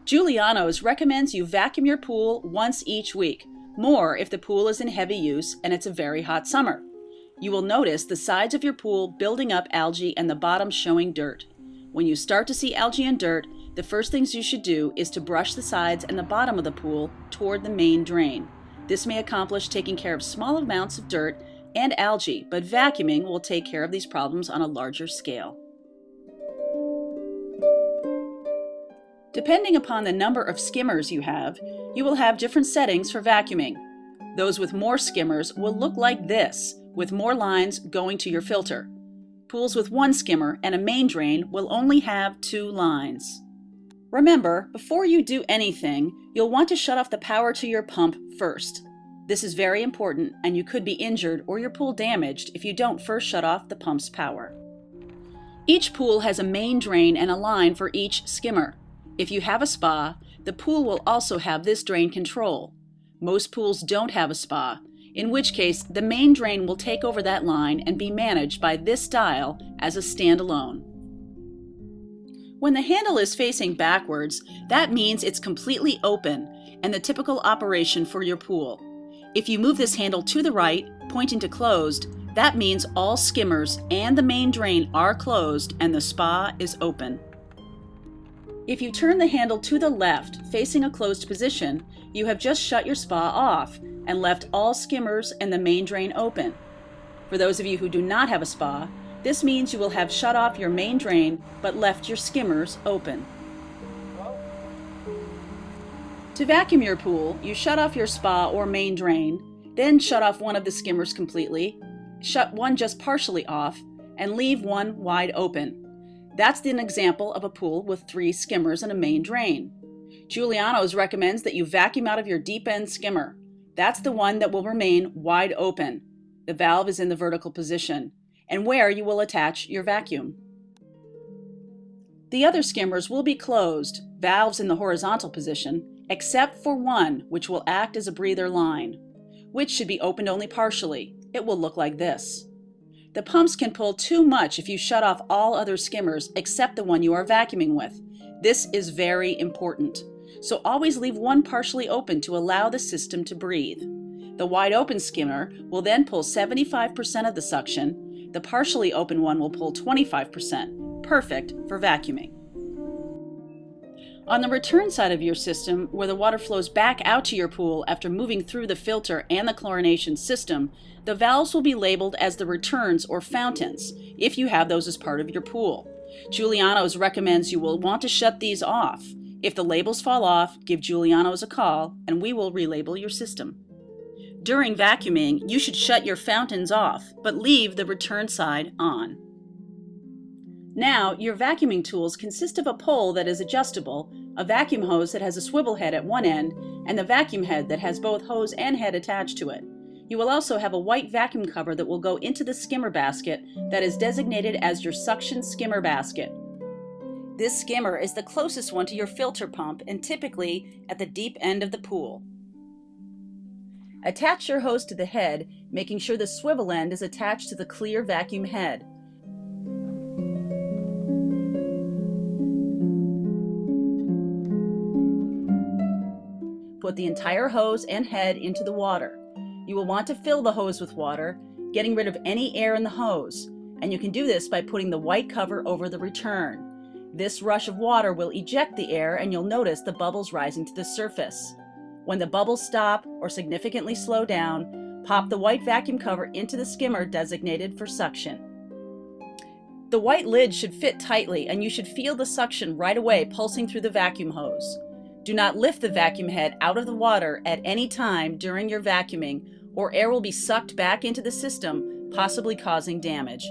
Juliano's recommends you vacuum your pool once each week, more if the pool is in heavy use and it's a very hot summer. You will notice the sides of your pool building up algae and the bottom showing dirt. When you start to see algae and dirt, the first things you should do is to brush the sides and the bottom of the pool toward the main drain. This may accomplish taking care of small amounts of dirt and algae, but vacuuming will take care of these problems on a larger scale. Depending upon the number of skimmers you will have different settings for vacuuming. Those with more skimmers will look like this, with more lines going to your filter. Pools with one skimmer and a main drain will only have 2 lines. Remember, before you do anything, you'll want to shut off the power to your pump first. This is very important, and you could be injured or your pool damaged if you don't first shut off the pump's power. Each pool has a main drain and a line for each skimmer. If you have a spa, the pool will also have this drain control. Most pools don't have a spa, in which case the main drain will take over that line and be managed by this dial as a standalone. When the handle is facing backwards, that means it's completely open and the typical operation for your pool. If you move this handle to the right, pointing to closed, that means all skimmers and the main drain are closed and the spa is open. If you turn the handle to the left, facing a closed position, you have just shut your spa off and left all skimmers and the main drain open. For those of you who do not have a spa, this means you will have shut off your main drain but left your skimmers open. To vacuum your pool, you shut off your spa or main drain, then shut off one of the skimmers completely, shut one just partially off, and leave one wide open. That's an example of a pool with 3 skimmers and a main drain. Juliano's recommends that you vacuum out of your deep end skimmer. That's the one that will remain wide open. The valve is in the vertical position, and where you will attach your vacuum. The other skimmers will be closed, valves in the horizontal position, except for one, which will act as a breather line, which should be opened only partially. It will look like this. The pumps can pull too much if you shut off all other skimmers except the one you are vacuuming with. This is very important. So always leave one partially open to allow the system to breathe. The wide open skimmer will then pull 75% of the suction. The partially open one will pull 25%. Perfect for vacuuming. On the return side of your system, where the water flows back out to your pool after moving through the filter and the chlorination system, the valves will be labeled as the returns or fountains, if you have those as part of your pool. Juliano's recommends you will want to shut these off. If the labels fall off, give Juliano's a call and we will relabel your system. During vacuuming, you should shut your fountains off, but leave the return side on. Now, your vacuuming tools consist of a pole that is adjustable, a vacuum hose that has a swivel head at one end, and the vacuum head that has both hose and head attached to it. You will also have a white vacuum cover that will go into the skimmer basket that is designated as your suction skimmer basket. This skimmer is the closest one to your filter pump and typically at the deep end of the pool. Attach your hose to the head, making sure the swivel end is attached to the clear vacuum head. Put the entire hose and head into the water. You will want to fill the hose with water, getting rid of any air in the hose, and you can do this by putting the white cover over the return. This rush of water will eject the air and you'll notice the bubbles rising to the surface. When the bubbles stop or significantly slow down, pop the white vacuum cover into the skimmer designated for suction. The white lid should fit tightly and you should feel the suction right away pulsing through the vacuum hose. Do not lift the vacuum head out of the water at any time during your vacuuming, or air will be sucked back into the system, possibly causing damage.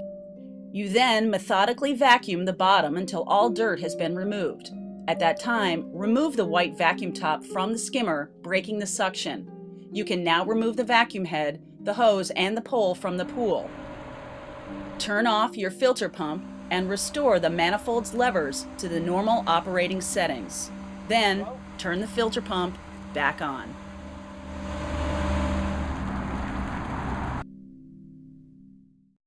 You then methodically vacuum the bottom until all dirt has been removed. At that time, remove the white vacuum top from the skimmer, breaking the suction. You can now remove the vacuum head, the hose, and the pole from the pool. Turn off your filter pump and restore the manifold's levers to the normal operating settings. Then, turn the filter pump back on.